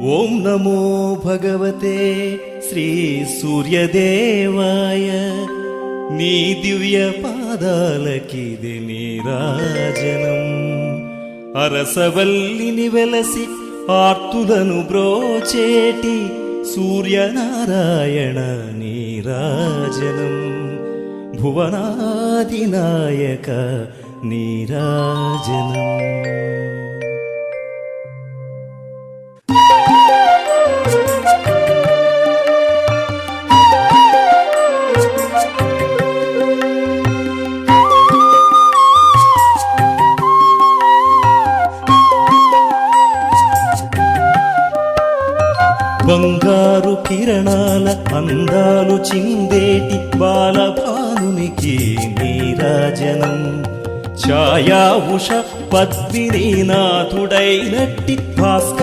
ఓం నమో భగవతే శ్రీ సూర్యదేవాయ. నీ దివ్య పాదాలకిది నీరాజనం. అరసవల్లిని వెలసి ఆర్తులను బ్రోచేటి సూర్యనారాయణ నీరాజనం. భువనాదినాయక నీరాజనం. బంగారు కిరణాల అందాలు చిందేటి బాలభానునికి నీరాజనం. ఛాయా ఉష పద్మినీనాథుడైనట్టి భాస్కర్